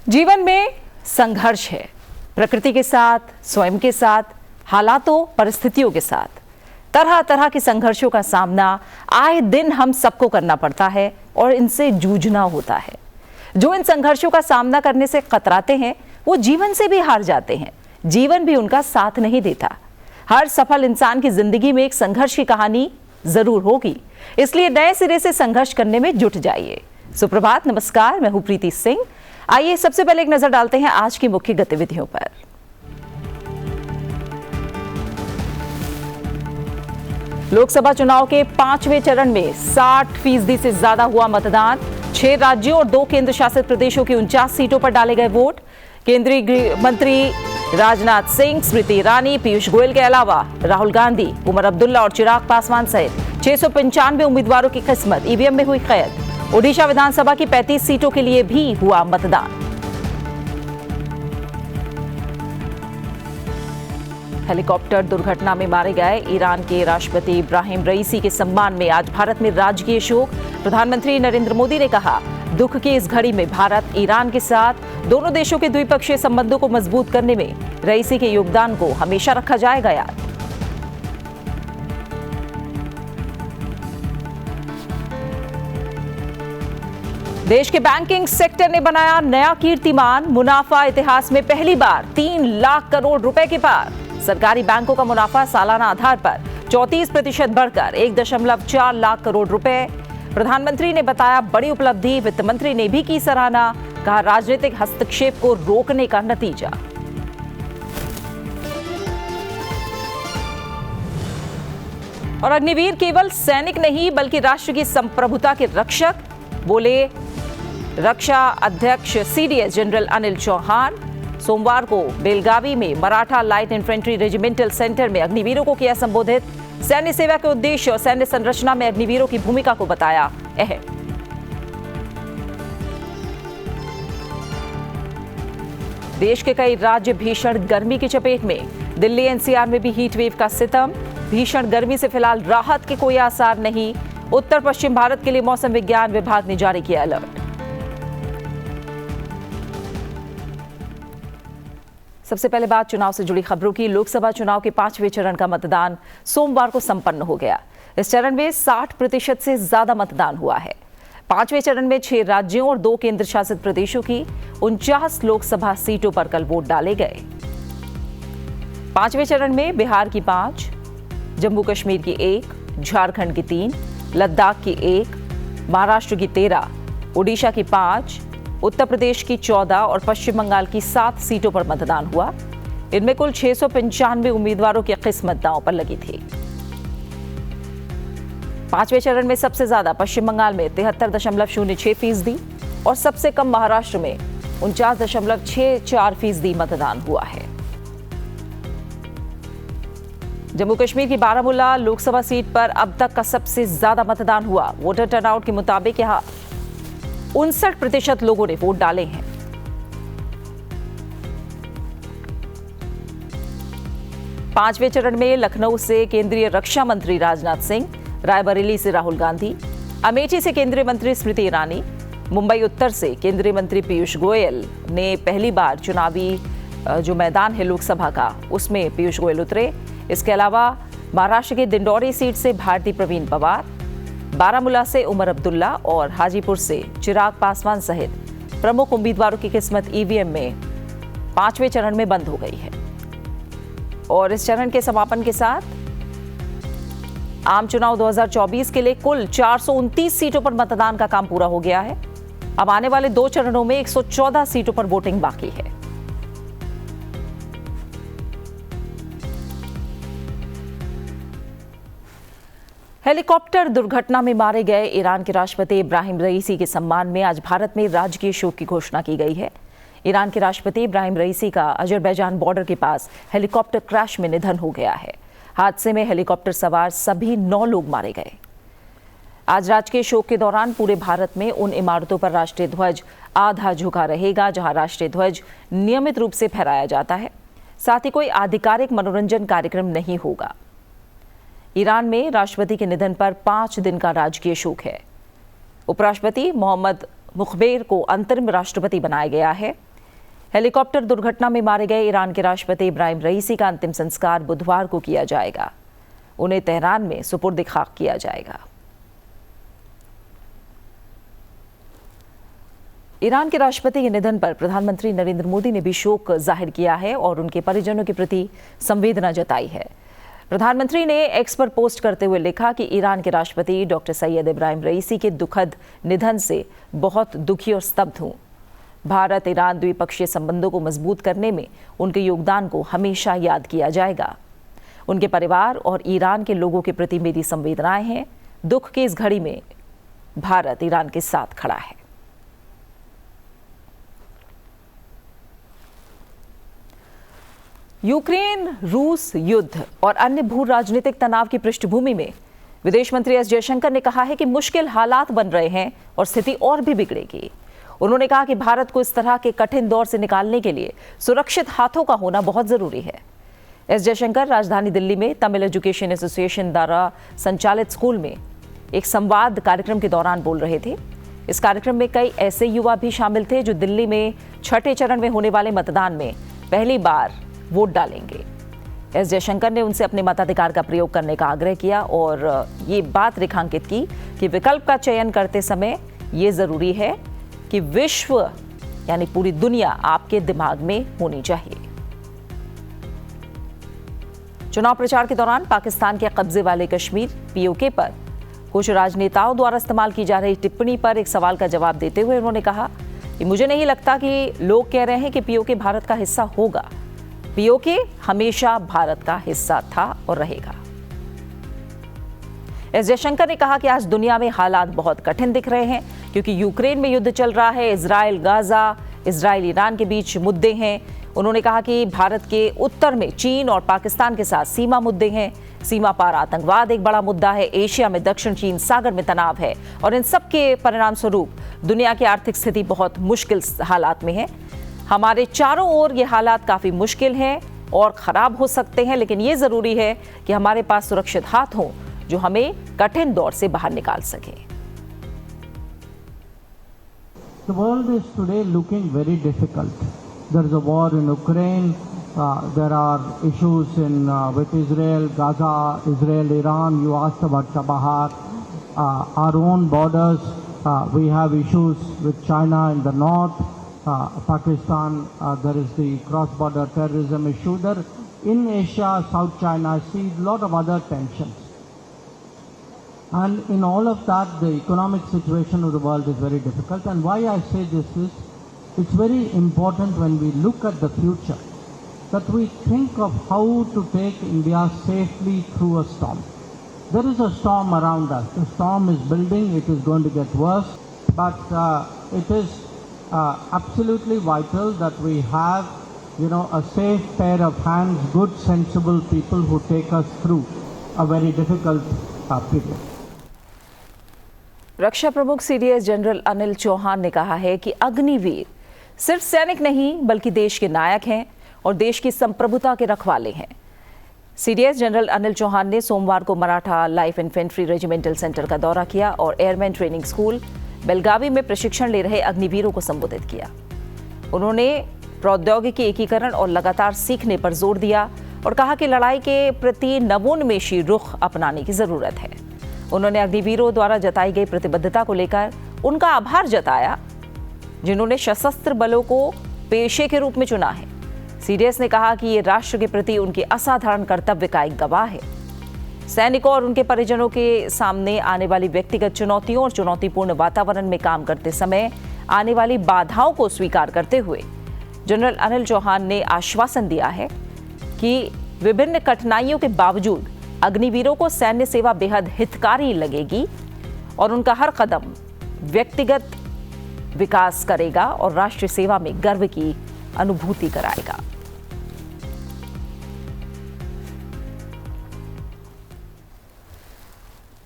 जीवन में संघर्ष है, प्रकृति के साथ, स्वयं के साथ, हालातों परिस्थितियों के साथ। तरह तरह के संघर्षों का सामना आए दिन हम सबको करना पड़ता है और इनसे जूझना होता है। जो इन संघर्षों का सामना करने से कतराते हैं वो जीवन से भी हार जाते हैं। जीवन भी उनका साथ नहीं देता। हर सफल इंसान की जिंदगी में एक संघर्ष की कहानी जरूर होगी, इसलिए नए सिरे से संघर्ष करने में जुट जाइए। सुप्रभात, नमस्कार, मैं हूं प्रीति सिंह। आइए सबसे पहले एक नजर डालते हैं आज की मुख्य गतिविधियों पर। लोकसभा चुनाव के 5वें चरण में 60% से ज्यादा हुआ मतदान। 6 राज्यों और 2 केंद्र शासित प्रदेशों की 49 सीटों पर डाले गए वोट। केंद्रीय गृह मंत्री राजनाथ सिंह, स्मृति ईरानी, पीयूष गोयल के अलावा राहुल गांधी, उमर अब्दुल्ला और चिराग पासवान सहित 695 उम्मीदवारों की किस्मत ईवीएम में हुई कैद। ओडिशा विधानसभा की 35 सीटों के लिए भी हुआ मतदान। हेलीकॉप्टर दुर्घटना में मारे गए ईरान के राष्ट्रपति इब्राहिम रईसी के सम्मान में आज भारत में राजकीय शोक। प्रधानमंत्री नरेंद्र मोदी ने कहा, दुख की इस घड़ी में भारत ईरान के साथ दोनों देशों के द्विपक्षीय संबंधों को मजबूत करने में रईसी के योगदान को हमेशा रखा जाएगा याद। देश के बैंकिंग सेक्टर ने बनाया नया कीर्तिमान। मुनाफा इतिहास में पहली बार 3 लाख करोड़ रुपए के पार। सरकारी बैंकों का मुनाफा सालाना आधार पर 34% बढ़कर 1.4 लाख करोड़ रुपए। प्रधानमंत्री ने बताया बड़ी उपलब्धि। वित्त मंत्री ने भी की सराहना, कहा राजनीतिक हस्तक्षेप को रोकने का नतीजा। और अग्निवीर केवल सैनिक नहीं बल्कि राष्ट्र की संप्रभुता के रक्षक, बोले रक्षा अध्यक्ष सीडीएस जनरल अनिल चौहान। सोमवार को बेलगावी में Maratha light infantry regimental centre में अग्निवीरों को किया संबोधित। सैन्य सेवा के उद्देश्य और सैन्य संरचना में अग्निवीरों की भूमिका को बताया अहम। देश के कई राज्य भीषण गर्मी की चपेट में। दिल्ली एनसीआर में भी हीट वेव का सितम। भीषण गर्मी से फिलहाल राहत के कोई आसार नहीं। उत्तर पश्चिम भारत के लिए मौसम विज्ञान विभाग ने जारी किया अलर्ट। सबसे पहले बात चुनाव से जुड़ी खबरों की। लोकसभा चुनाव के 5वें चरण का मतदान सोमवार को संपन्न हो गया। इस चरण में 60% से ज्यादा मतदान हुआ है। 5वें चरण में 6 राज्यों और 2 केंद्र शासित प्रदेशों की 49 लोकसभा सीटों पर कल वोट डाले गए। 5वें चरण में बिहार की 5, जम्मू कश्मीर की 1, झारखंड की 3, लद्दाख की 1, महाराष्ट्र की 13, ओडिशा की 5, उत्तर प्रदेश की 14 और पश्चिम बंगाल की 7 सीटों पर मतदान हुआ। इनमें कुल 695 उम्मीदवारों की किस्मत दांव पर लगी थी। 5वें चरण में सबसे ज्यादा पश्चिम बंगाल में 73.06% और सबसे कम महाराष्ट्र में 49.64% मतदान हुआ है। जम्मू कश्मीर की बारामूला लोकसभा सीट पर अब तक का सबसे ज्यादा मतदान हुआ। वोटर टर्नआउट के मुताबिक यहां 59% लोगों ने वोट डाले हैं। पांचवें चरण में लखनऊ से केंद्रीय रक्षा मंत्री राजनाथ सिंह, रायबरेली से राहुल गांधी, अमेठी से केंद्रीय मंत्री स्मृति ईरानी, मुंबई उत्तर से केंद्रीय मंत्री पीयूष गोयल ने पहली बार चुनावी जो मैदान है लोकसभा का उसमें पीयूष गोयल उतरे। इसके अलावा महाराष्ट्र के दिंडौरी सीट से भारती प्रवीण पवार, बारामूला से उमर अब्दुल्ला और हाजीपुर से चिराग पासवान सहित प्रमुख उम्मीदवारों की किस्मत ईवीएम में 5वें चरण में बंद हो गई है। और इस चरण के समापन के साथ आम चुनाव 2024 के लिए कुल 429 सीटों पर मतदान का काम पूरा हो गया है। अब आने वाले 2 चरणों में 114 सीटों पर वोटिंग बाकी है। हेलीकॉप्टर दुर्घटना में मारे गए ईरान के राष्ट्रपति इब्राहिम रईसी के सम्मान में आज भारत में राजकीय शोक की घोषणा की गई है। ईरान के राष्ट्रपति इब्राहिम रईसी का अजरबैजान बॉर्डर के पास हेलीकॉप्टर क्रैश में निधन हो गया है। हादसे में हेलीकॉप्टर सवार सभी 9 लोग मारे गए। आज राजकीय शोक के दौरान पूरे भारत में उन इमारतों पर राष्ट्रीय ध्वज आधा झुका रहेगा जहां राष्ट्रीय ध्वज नियमित रूप से फहराया जाता है। साथ ही कोई आधिकारिक मनोरंजन कार्यक्रम नहीं होगा। ईरान में राष्ट्रपति के निधन पर 5 दिन का राजकीय शोक है। उपराष्ट्रपति मोहम्मद मुखबेर को अंतरिम राष्ट्रपति बनाया गया है। हेलीकॉप्टर दुर्घटना में मारे गए ईरान के राष्ट्रपति इब्राहिम रईसी का अंतिम संस्कार बुधवार को किया जाएगा। उन्हें तेहरान में सुपुर्द खाक किया जाएगा। ईरान के राष्ट्रपति के निधन पर प्रधानमंत्री नरेंद्र मोदी ने भी शोक जाहिर किया है और उनके परिजनों के प्रति संवेदना जताई है। प्रधानमंत्री ने एक्स पर पोस्ट करते हुए लिखा कि ईरान के राष्ट्रपति डॉक्टर सैयद इब्राहिम रईसी के दुखद निधन से बहुत दुखी और स्तब्ध हूं। भारत ईरान द्विपक्षीय संबंधों को मजबूत करने में उनके योगदान को हमेशा याद किया जाएगा। उनके परिवार और ईरान के लोगों के प्रति मेरी संवेदनाएं हैं। दुख की इस घड़ी में भारत ईरान के साथ खड़ा है। यूक्रेन रूस युद्ध और अन्य भू राजनीतिक तनाव की पृष्ठभूमि में विदेश मंत्री एस जयशंकर ने कहा है कि मुश्किल हालात बन रहे हैं और स्थिति और भी बिगड़ेगी। उन्होंने कहा कि भारत को इस तरह के कठिन दौर से निकालने के लिए सुरक्षित हाथों का होना बहुत जरूरी है। एस जयशंकर राजधानी दिल्ली में तमिल एजुकेशन एसोसिएशन द्वारा संचालित स्कूल में एक संवाद कार्यक्रम के दौरान बोल रहे थे। इस कार्यक्रम में कई ऐसे युवा भी शामिल थे जो दिल्ली में छठे चरण में होने वाले मतदान में पहली बार वोट डालेंगे। एस जयशंकर ने उनसे अपने मताधिकार का प्रयोग करने का आग्रह किया और ये बात रेखांकित की कि विकल्प का चयन करते समय ये जरूरी है कि विश्व यानी पूरी दुनिया आपके दिमाग में होनी चाहिए। चुनाव प्रचार के दौरान पाकिस्तान के कब्जे वाले कश्मीर पीओके पर कुछ राजनेताओं द्वारा इस्तेमाल की जा रही टिप्पणी पर एक सवाल का जवाब देते हुए उन्होंने कहा कि मुझे नहीं लगता कि लोग कह रहे हैं कि पीओके भारत का हिस्सा होगा। पीओके हमेशा भारत का हिस्सा था और रहेगा। एस जयशंकर ने कहा कि आज दुनिया में हालात बहुत कठिन दिख रहे हैं क्योंकि यूक्रेन में युद्ध चल रहा है। इजराइल गाजा, इजराइल ईरान के बीच मुद्दे हैं। उन्होंने कहा कि भारत के उत्तर में चीन और पाकिस्तान के साथ सीमा मुद्दे हैं। सीमा पार आतंकवाद एक बड़ा मुद्दा है। एशिया में दक्षिण चीन सागर में तनाव है और इन सब के परिणाम स्वरूप दुनिया की आर्थिक स्थिति बहुत मुश्किल हालात में है। हमारे चारों ओर ये हालात काफी मुश्किल हैं और खराब हो सकते हैं, लेकिन ये जरूरी है कि हमारे पास सुरक्षित हाथ हों जो हमें कठिन दौर से बाहर निकाल सके। The world is today looking very difficult. There is a war in Ukraine. There are issues with Israel, Gaza, Israel, Iran. You asked about Chabahar. Our own borders, we have issues with China in the north. Pakistan, there is the cross-border terrorism issue. There in Asia, South China, I see a lot of other tensions. And in all of that, the economic situation of the world is very difficult. And why I say this is, it's very important when we look at the future that we think of how to take India safely through a storm. There is a storm around us. The storm is building. It is going to get worse. But it is absolutely vital that we have, a safe pair of hands, good, sensible people who take us through a very difficult period. रक्षा प्रमुख CDS general Anil Chauhan ने कहा है कि अग्निवीर सिर्फ सैनिक नहीं बल्कि देश के नायक हैं और देश की संप्रभुता के रखवाले हैं। सीडीएस जनरल अनिल चौहान ने सोमवार को Maratha life infantry regimental centre का दौरा किया और एयरमैन ट्रेनिंग स्कूल बेलगावी में प्रशिक्षण ले रहे अग्निवीरों को संबोधित किया। उन्होंने प्रौद्योगिकी एकीकरण और लगातार सीखने पर जोर दिया और कहा कि लड़ाई के प्रति नवोन्मेषी रुख अपनाने की जरूरत है। उन्होंने अग्निवीरों द्वारा जताई गई प्रतिबद्धता को लेकर उनका आभार जताया जिन्होंने सशस्त्र बलों को पेशे के रूप में चुना है। सीडीएस ने कहा कि ये राष्ट्र के प्रति उनके असाधारण कर्तव्य का एक गवाह है। सैनिकों और उनके परिजनों के सामने आने वाली व्यक्तिगत चुनौतियों और चुनौतीपूर्ण वातावरण में काम करते समय आने वाली बाधाओं को स्वीकार करते हुए जनरल अनिल चौहान ने आश्वासन दिया है कि विभिन्न कठिनाइयों के बावजूद अग्निवीरों को सैन्य सेवा बेहद हितकारी लगेगी और उनका हर कदम व्यक्तिगत विकास करेगा और राष्ट्रीय सेवा में गर्व की अनुभूति कराएगा।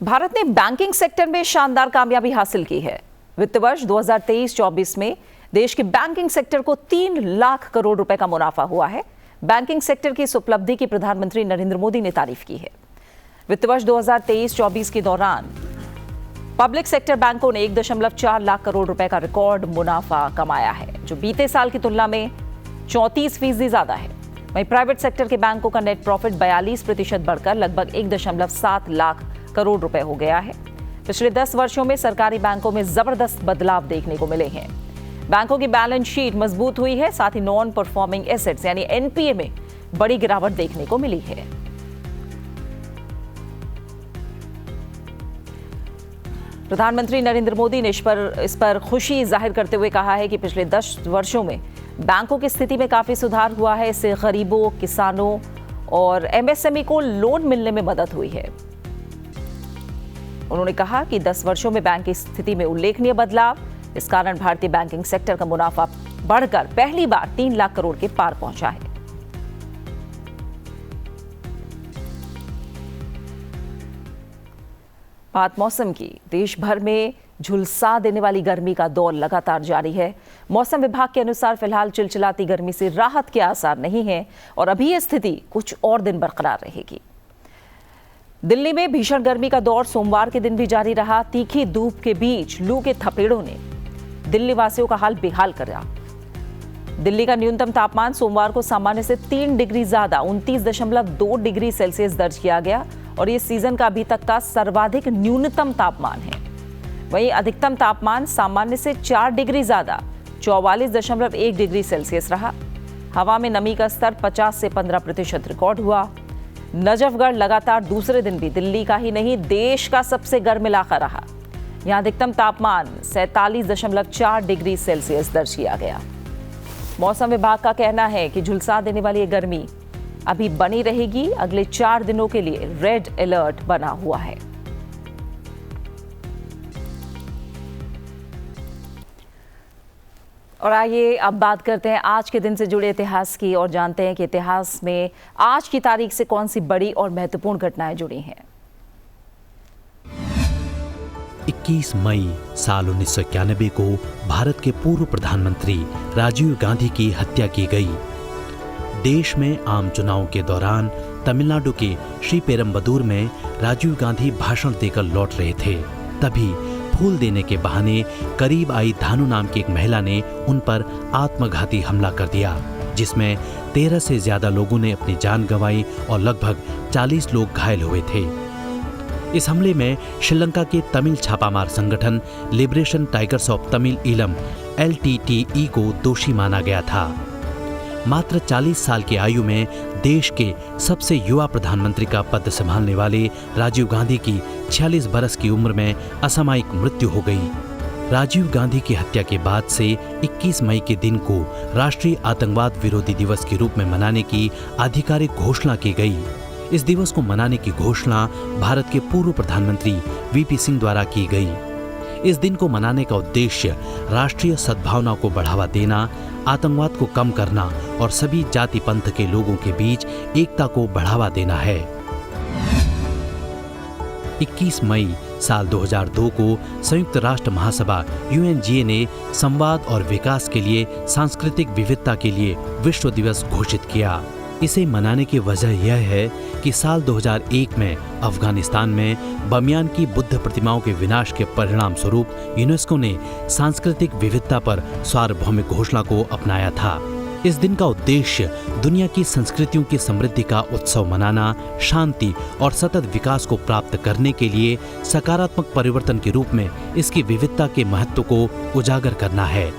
भारत ने बैंकिंग सेक्टर में शानदार कामयाबी हासिल की है। वित्त वर्ष 2023-24 में देश के बैंकिंग सेक्टर को 3 लाख करोड़ रुपए का मुनाफा हुआ है। बैंकिंग सेक्टर की इस उपलब्धि की प्रधानमंत्री नरेंद्र मोदी ने तारीफ की है। वित्त वर्ष 2023-24 के दौरान पब्लिक सेक्टर बैंकों ने 1.4 लाख करोड़ रुपए का रिकॉर्ड मुनाफा कमाया है, जो बीते साल की तुलना में 34% ज्यादा है। वहीं प्राइवेट सेक्टर के बैंकों का नेट प्रॉफिट 42% बढ़कर लगभग 1.7 लाख करोड़ रुपए हो गया है। पिछले 10 वर्षों में सरकारी बैंकों में जबरदस्त बदलाव देखने को मिले हैं। बैंकों की बैलेंस शीट मजबूत हुई है, साथ ही नॉन परफॉर्मिंग एसेट्स यानी एनपीए में बड़ी गिरावट देखने को मिली है। प्रधानमंत्री नरेंद्र मोदी ने इस पर खुशी जाहिर करते हुए कहा है कि पिछले 10 वर्षों में बैंकों की स्थिति में काफी सुधार हुआ है। इससे गरीबों, किसानों और एमएसएमई को लोन मिलने में मदद हुई है। उन्होंने कहा कि 10 वर्षों में बैंक की स्थिति में उल्लेखनीय बदलाव, इस कारण भारतीय बैंकिंग सेक्टर का मुनाफा बढ़कर पहली बार 3 लाख करोड़ के पार पहुंचा है। बात मौसम की। देश भर में झुलसा देने वाली गर्मी का दौर लगातार जारी है। मौसम विभाग के अनुसार फिलहाल चिलचिलाती गर्मी से राहत के आसार नहीं है और अभी यह स्थिति कुछ और दिन बरकरार रहेगी। दिल्ली में भीषण गर्मी का दौर सोमवार के दिन भी जारी रहा। तीखी धूप के बीच लू के थपेड़ों ने दिल्ली वासियों का हाल बेहाल कर दिया। दिल्ली का न्यूनतम तापमान सोमवार को सामान्य से 3 डिग्री ज्यादा 29.2 डिग्री सेल्सियस दर्ज किया गया और ये सीजन का अभी तक का सर्वाधिक न्यूनतम तापमान है। वहीं अधिकतम तापमान सामान्य से 4 डिग्री ज्यादा 44.1 डिग्री सेल्सियस रहा। हवा में नमी का स्तर 50 से 15% रिकॉर्ड हुआ। नजफगढ़ लगातार दूसरे दिन भी दिल्ली का ही नहीं देश का सबसे गर्म इलाका रहा। यहां अधिकतम तापमान 47.4 डिग्री सेल्सियस दर्ज किया गया। मौसम विभाग का कहना है कि झुलसा देने वाली ये गर्मी अभी बनी रहेगी। अगले 4 दिनों के लिए रेड अलर्ट बना हुआ है। और आइए अब बात करते हैं आज के दिन से जुड़े इतिहास की और जानते हैं कि इतिहास में आज की तारीख से कौन सी बड़ी और महत्वपूर्ण घटनाएं जुड़ी हैं। 21 मई साल 1991 को भारत के पूर्व प्रधानमंत्री राजीव गांधी की हत्या की गई। देश में आम चुनाव के दौरान तमिलनाडु के श्रीपेरम्बदूर में राजीव गांधी भाषण देकर लौट रहे थे। तभी फूल देने के बहाने करीब आई धानु नाम की एक महिला ने उन पर आत्मघाती हमला कर दिया, जिसमें 13 से ज्यादा लोगों ने अपनी जान गंवाई और लगभग 40 लोग घायल हुए थे। इस हमले में श्रीलंका के तमिल छापामार संगठन liberation tigers of Tamil Eelam LTTE को दोषी माना गया था। मात्र 40 साल की आयु में देश के सबसे युवा प्रधानमंत्री का पद संभालने वाले राजीव गांधी की 46 बरस की उम्र में असामयिक मृत्यु हो गई। राजीव गांधी की हत्या के बाद से 21 मई के दिन को राष्ट्रीय आतंकवाद विरोधी दिवस के रूप में मनाने की आधिकारिक घोषणा की गई। इस दिवस को मनाने की घोषणा भारत के पूर्व प्रधानमंत्री VP सिंह द्वारा की गई। इस दिन को मनाने का उद्देश्य राष्ट्रीय सद्भावना को बढ़ावा देना, आतंकवाद को कम करना और सभी जाति पंथ के लोगों के बीच एकता को बढ़ावा देना है। 21 मई साल 2002 को संयुक्त राष्ट्र महासभा UNGA ने संवाद और विकास के लिए सांस्कृतिक विविधता के लिए विश्व दिवस घोषित किया। इसे मनाने की वजह यह है कि साल 2001 में अफगानिस्तान में बमियान की बुद्ध प्रतिमाओं के विनाश के परिणाम स्वरूप यूनेस्को ने सांस्कृतिक विविधता पर सार्वभौमिक घोषणा को अपनाया था। इस दिन का उद्देश्य दुनिया की संस्कृतियों की समृद्धि का उत्सव मनाना, शांति और सतत विकास को प्राप्त करने के लिए सकारात्मक परिवर्तन के रूप में इसकी विविधता के महत्व को उजागर करना है।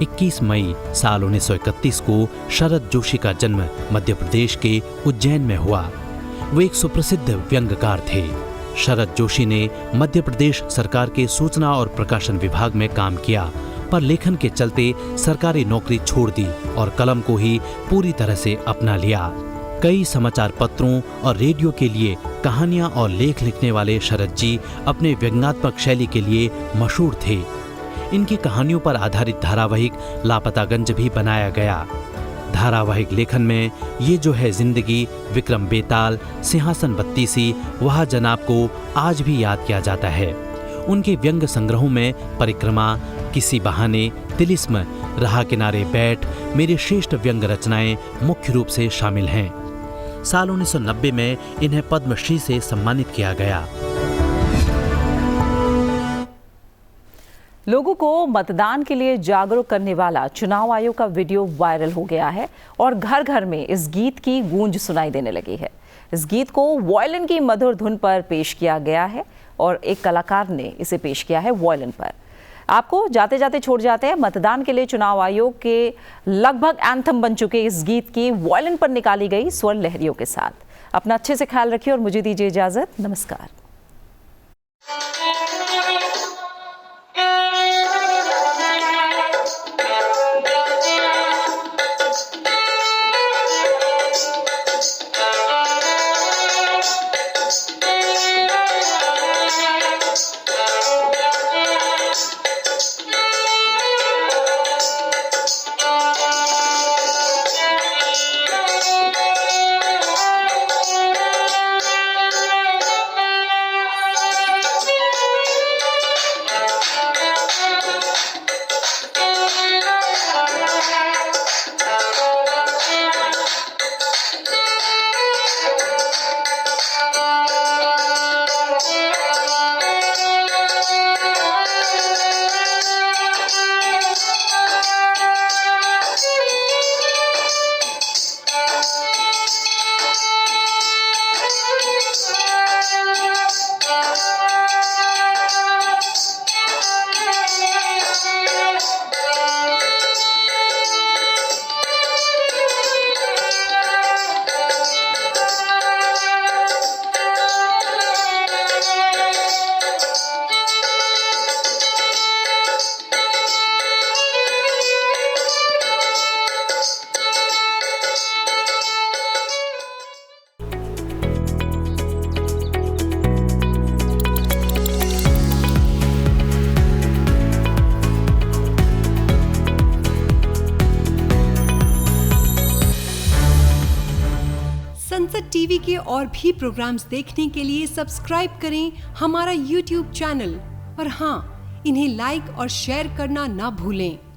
21 मई साल 1931 को शरद जोशी का जन्म मध्य प्रदेश के उज्जैन में हुआ। वो एक सुप्रसिद्ध व्यंग्यकार थे। शरद जोशी ने मध्य प्रदेश सरकार के सूचना और प्रकाशन विभाग में काम किया, पर लेखन के चलते सरकारी नौकरी छोड़ दी और कलम को ही पूरी तरह से अपना लिया। कई समाचार पत्रों और रेडियो के लिए कहानियां और लेख लिखने वाले शरद जी अपने व्यंग्यात्मक शैली के लिए मशहूर थे। इनकी कहानियों पर आधारित धारावाहिक लापतागंज भी बनाया गया। धारावाहिक लेखन में ये जो है जिंदगी, विक्रम बेताल, सिंहासन बत्तीसी, वह जनाब को आज भी याद किया जाता है। उनके व्यंग्य संग्रहों में परिक्रमा, किसी बहाने, तिलिस्म, राह किनारे बैठ, मेरी श्रेष्ठ व्यंग्य रचनाएं मुख्य रूप से शामिल हैं। साल 1990 में इन्हें पद्मश्री से सम्मानित किया गया। लोगों को मतदान के लिए जागरूक करने वाला चुनाव आयोग का वीडियो वायरल हो गया है और घर घर में इस गीत की गूंज सुनाई देने लगी है। इस गीत को वायलिन की मधुर धुन पर पेश किया गया है और एक कलाकार ने इसे पेश किया है वायलिन पर। आपको जाते जाते छोड़ जाते हैं, मतदान के लिए चुनाव आयोग के लगभग एंथम बन चुके इस गीत की वायलिन पर निकाली गई स्वर लहरियों के साथ। अपना अच्छे से ख्याल रखिए और मुझे दीजिए इजाजत। नमस्कार। संसद टीवी के और भी प्रोग्राम्स देखने के लिए सब्सक्राइब करें हमारा YouTube चैनल और हाँ, इन्हें लाइक और शेयर करना ना भूलें।